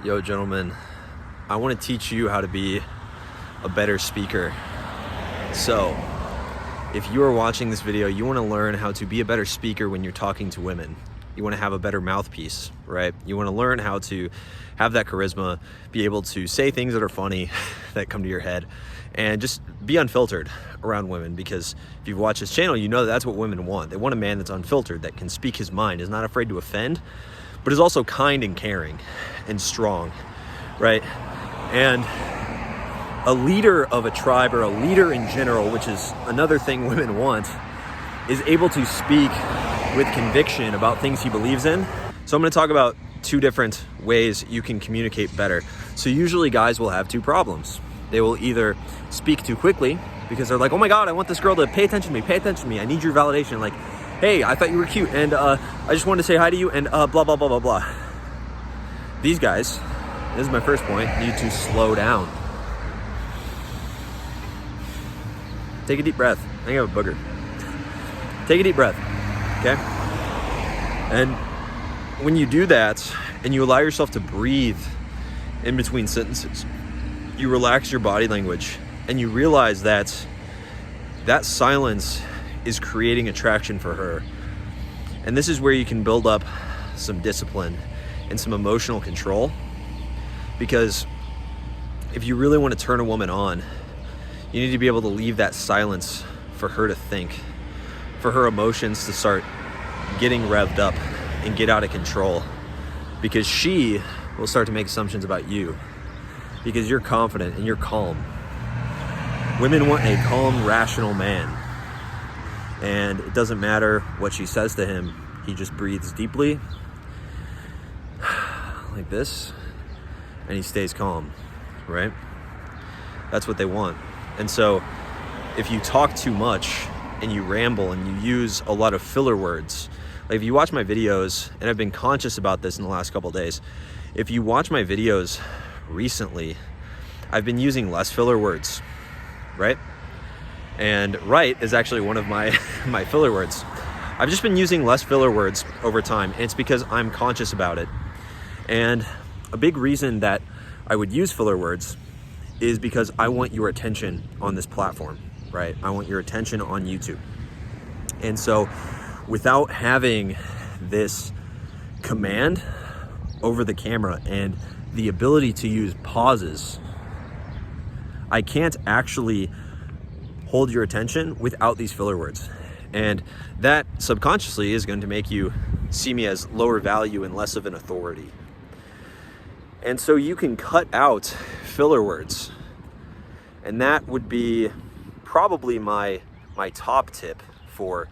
Yo, gentlemen, I want to teach you how to be a better speaker. So, if you are watching this video, you want to learn how to be a better speaker when you're talking to women. You want to have a better mouthpiece, right? You want to learn how to have that charisma, be able to say things that are funny, that come to your head, and just be unfiltered around women. Because if you've watched this channel, you know that's what women want. They want a man that's unfiltered, that can speak his mind, is not afraid to offend, but is also kind and caring and strong, right? And a leader of a tribe, or a leader in general, which is another thing women want, is able to speak with conviction about things he believes in. So I'm going to talk about two different ways you can communicate better. So usually guys will have two problems. They will either speak too quickly because they're like, oh my God, I want this girl to pay attention to me. I need your validation. Like, hey, I thought you were cute, and I just wanted to say hi to you, and blah, blah, blah, blah, blah. These guys, this is my first point, need to slow down. Take a deep breath. I think I have a booger. Take a deep breath, okay? And when you do that, and you allow yourself to breathe in between sentences, you relax your body language, and you realize that that silence is creating attraction for her. And this is where you can build up some discipline and some emotional control. Because if you really want to turn a woman on, you need to be able to leave that silence for her to think, for her emotions to start getting revved up and get out of control. Because she will start to make assumptions about you, because you're confident and you're calm. Women want a calm, rational man. And it doesn't matter what she says to him. He just breathes deeply, like this, and he stays calm, right? That's what they want. And so if you talk too much and you ramble and you use a lot of filler words, like if you watch my videos, and I've been conscious about this in the last couple of days, if you watch my videos recently, I've been using less filler words, right? And right is actually one of my filler words. I've just been using less filler words over time, and it's because I'm conscious about it. And a big reason that I would use filler words is because I want your attention on this platform, right? I want your attention on YouTube. And so without having this command over the camera and the ability to use pauses, I can't actually hold your attention without these filler words. And that subconsciously is going to make you see me as lower value and less of an authority. And so you can cut out filler words. And that would be probably my top tip for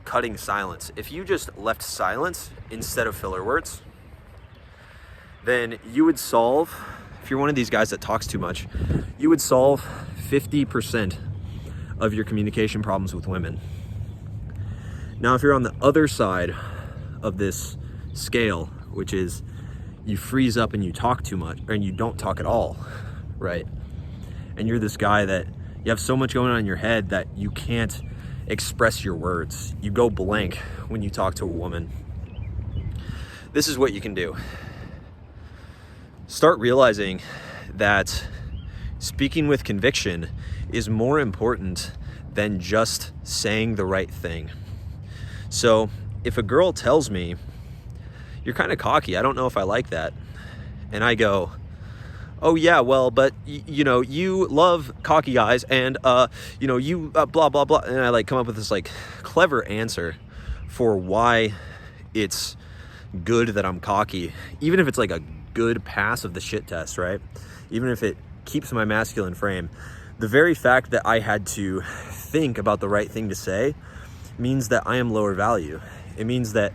cutting silence. If you just left silence instead of filler words, then you would solve, if you're one of these guys that talks too much, you would solve 50% of your communication problems with women. Now, if you're on the other side of this scale, which is you freeze up and you talk too much, and you don't talk at all, right? And you're this guy that you have so much going on in your head that you can't express your words. You go blank when you talk to a woman. This is what you can do. Start realizing that speaking with conviction is more important than just saying the right thing. So if a girl tells me, you're kind of cocky, I don't know if I like that, and I go, oh yeah, well, but you know, you love cocky guys, and you blah blah blah, and I like come up with this like clever answer for why it's good that I'm cocky, even if it's like a good pass of the shit test, right? Even if it keeps my masculine frame, the very fact that I had to think about the right thing to say means that I am lower value. It means that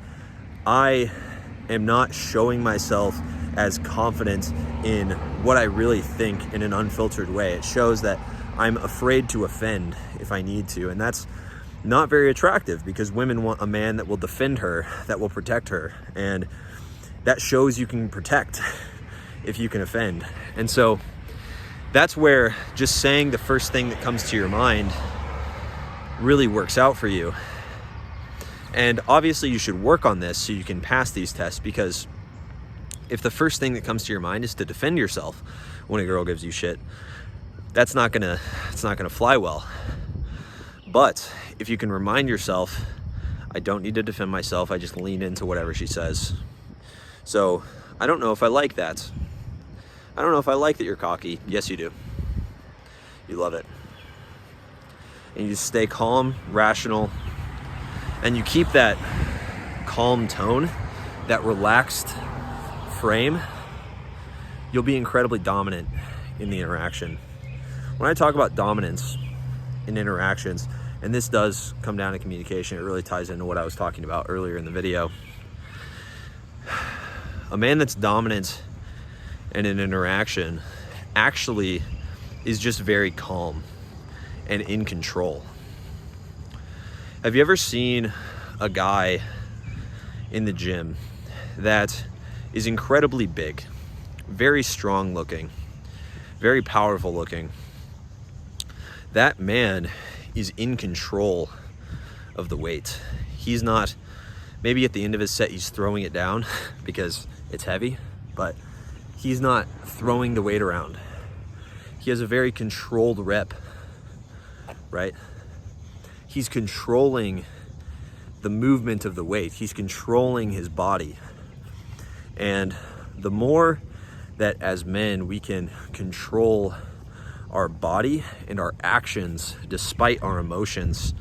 I am not showing myself as confident in what I really think in an unfiltered way. It shows that I'm afraid to offend if I need to, and that's not very attractive, because women want a man that will defend her, that will protect her, and that shows you can protect if you can offend. And so that's where just saying the first thing that comes to your mind really works out for you. And obviously you should work on this so you can pass these tests, because if the first thing that comes to your mind is to defend yourself when a girl gives you shit, it's not gonna fly well. But if you can remind yourself, I don't need to defend myself, I just lean into whatever she says. So I don't know if I like that. I don't know if I like that you're cocky. Yes, you do. You love it. And you just stay calm, rational, and you keep that calm tone, that relaxed frame. You'll be incredibly dominant in the interaction. When I talk about dominance in interactions, and this does come down to communication, it really ties into what I was talking about earlier in the video. A man that's dominant in an interaction actually is just very calm and in control. Have you ever seen a guy in the gym that is incredibly big, very strong looking, very powerful looking? That man is in control of the weight. He's not, maybe at the end of his set he's throwing it down because it's heavy, but he's not throwing the weight around. He has a very controlled rep, right? He's controlling the movement of the weight. He's controlling his body. And the more that as men we can control our body and our actions despite our emotions,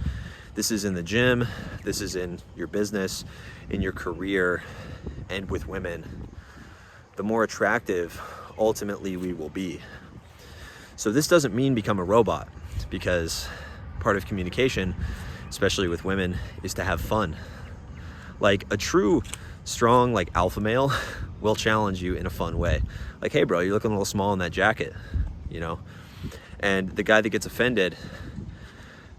this is in the gym, this is in your business, in your career, and with women, the more attractive ultimately we will be. So this doesn't mean become a robot, because part of communication, especially with women, is to have fun. Like a true strong like alpha male will challenge you in a fun way. Like, hey bro, you're looking a little small in that jacket, you know? And the guy that gets offended,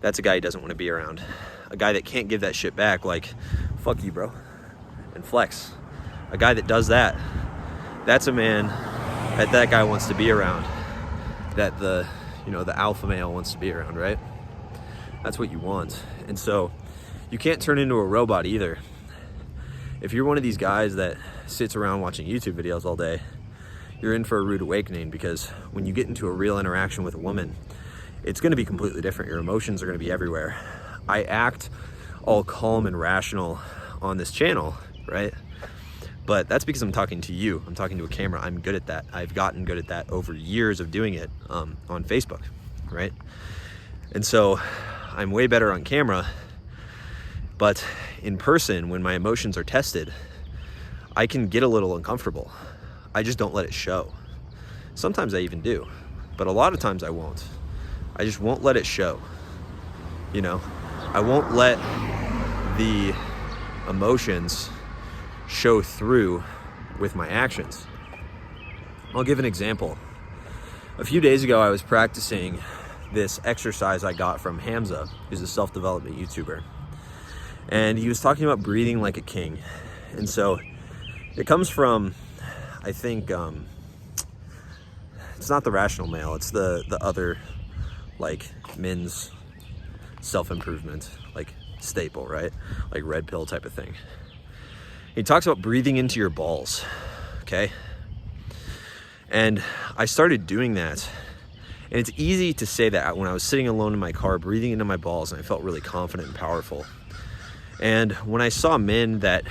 that's a guy he doesn't want to be around. A guy that can't give that shit back, like, fuck you bro, and flex. A guy that does that, that's a man that guy wants to be around, that the alpha male wants to be around, right? That's what you want. And so you can't turn into a robot either. If you're one of these guys that sits around watching YouTube videos all day, you're in for a rude awakening, because when you get into a real interaction with a woman, it's going to be completely different. Your emotions are going to be everywhere. I act all calm and rational on this channel, right? But that's because I'm talking to you. I'm talking to a camera. I'm good at that. I've gotten good at that over years of doing it on Facebook, right? And so I'm way better on camera, but in person, when my emotions are tested, I can get a little uncomfortable. I just don't let it show. Sometimes I even do, but a lot of times I won't. I just won't let it show. You know, I won't let the emotions show through with my actions. I'll give an example. A few days ago, I was practicing this exercise I got from Hamza, who's a self-development YouTuber. And he was talking about breathing like a king. And so it comes from, I think, it's not the Rational Male, it's the other, like, men's self-improvement, like, staple, right? Like red pill type of thing. He talks about breathing into your balls, okay? And I started doing that. And it's easy to say that when I was sitting alone in my car, breathing into my balls, and I felt really confident and powerful. And when I saw men that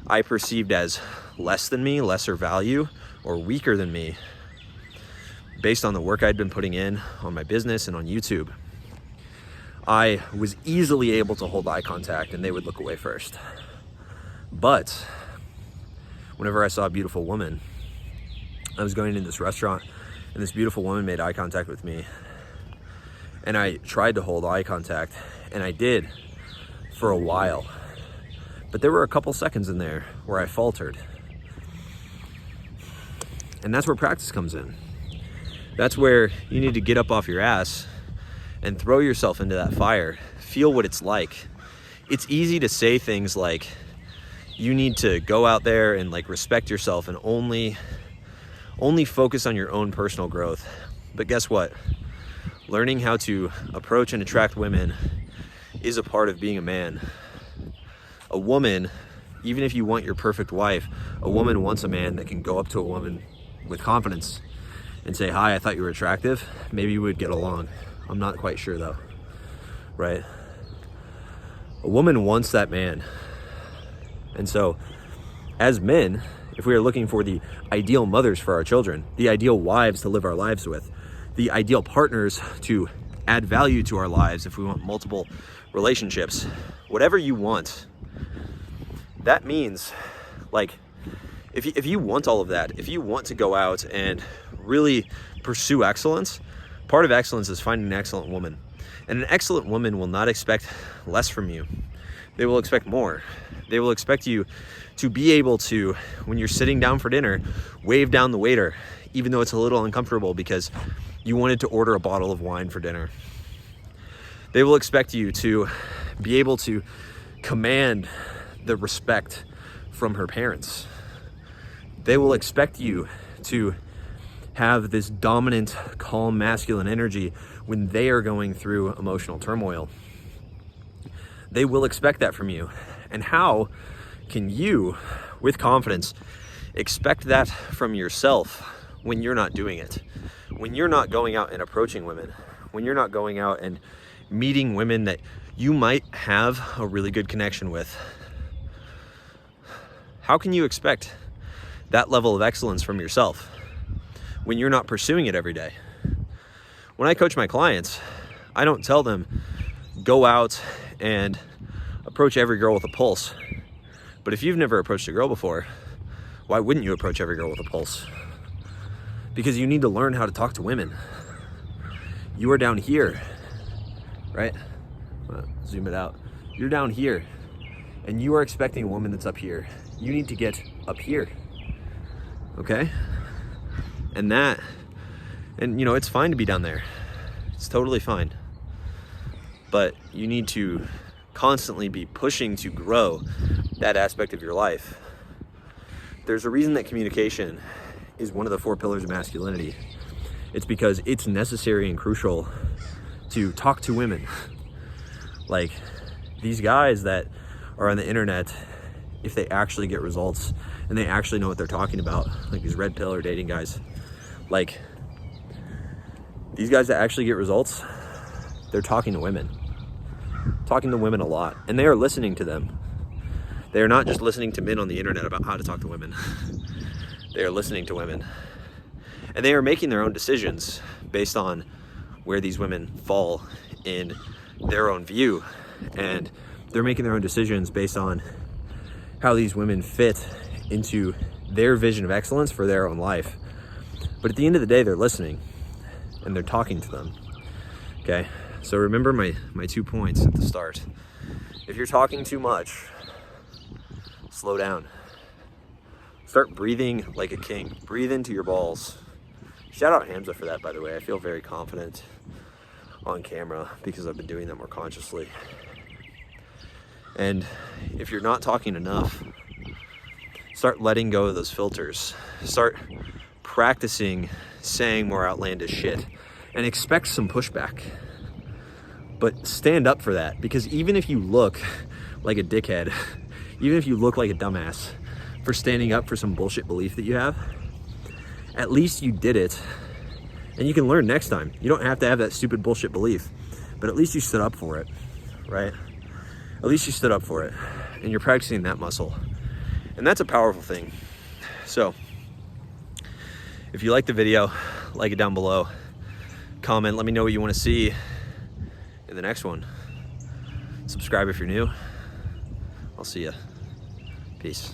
I perceived as less than me, lesser value, or weaker than me, based on the work I'd been putting in on my business and on YouTube, I was easily able to hold eye contact and they would look away first. But whenever I saw a beautiful woman, I was going into this restaurant and this beautiful woman made eye contact with me, and I tried to hold eye contact, and I did for a while, but there were a couple seconds in there where I faltered. And that's where practice comes in. That's where you need to get up off your ass and throw yourself into that fire. Feel what it's like. It's easy to say things like, you need to go out there and like respect yourself and only focus on your own personal growth. But guess what? Learning how to approach and attract women is a part of being a man. A woman Even if you want your perfect wife, a woman wants a man that can go up to a woman with confidence and say, hi, I thought you were attractive. Maybe we would get along. I'm not quite sure though, right? A woman wants that man. And so as men, if we are looking for the ideal mothers for our children, the ideal wives to live our lives with, the ideal partners to add value to our lives, if we want multiple relationships, whatever you want, that means, like, if you want all of that, if you want to go out and really pursue excellence, part of excellence is finding an excellent woman. And an excellent woman will not expect less from you. They will expect more. They will expect you to be able to, when you're sitting down for dinner, wave down the waiter, even though it's a little uncomfortable because you wanted to order a bottle of wine for dinner. They will expect you to be able to command the respect from her parents. They will expect you to have this dominant, calm, masculine energy when they are going through emotional turmoil. They will expect that from you. And how can you, with confidence, expect that from yourself when you're not doing it? When you're not going out and approaching women, when you're not going out and meeting women that you might have a really good connection with. How can you expect that level of excellence from yourself when you're not pursuing it every day? When I coach my clients, I don't tell them, go out and approach every girl with a pulse. But if you've never approached a girl before, why wouldn't you approach every girl with a pulse? Because you need to learn how to talk to women. You are down here, right? Zoom it out. You're down here and you are expecting a woman that's up here. You need to get up here, okay? And you know, it's fine to be down there. It's totally fine. But you need to constantly be pushing to grow that aspect of your life. There's a reason that communication is one of the 4 pillars of masculinity. It's because it's necessary and crucial to talk to women. Like, these guys that are on the internet, if they actually get results and they actually know what they're talking about, like these red pill or dating guys, like these guys that actually get results, they're talking to women a lot, and they are listening to them. They are not just listening to men on the internet about how to talk to women. They are listening to women, and they are making their own decisions based on where these women fall in their own view, and they're making their own decisions based on how these women fit into their vision of excellence for their own life. But at the end of the day, they're listening and they're talking to them. Okay, so remember my 2 points at the start. If you're talking too much, slow down. Start breathing like a king. Breathe into your balls. Shout out Hamza for that, by the way. I feel very confident on camera because I've been doing that more consciously. And if you're not talking enough, start letting go of those filters. Start practicing saying more outlandish shit and expect some pushback. But stand up for that, because even if you look like a dickhead, even if you look like a dumbass for standing up for some bullshit belief that you have, at least you did it. And you can learn next time. You don't have to have that stupid bullshit belief, but at least you stood up for it, right? At least you stood up for it, and you're practicing that muscle. And that's a powerful thing. So if you like the video, like it down below, comment, let me know what you want to see in the next one. Subscribe if you're new. I'll see ya. Peace.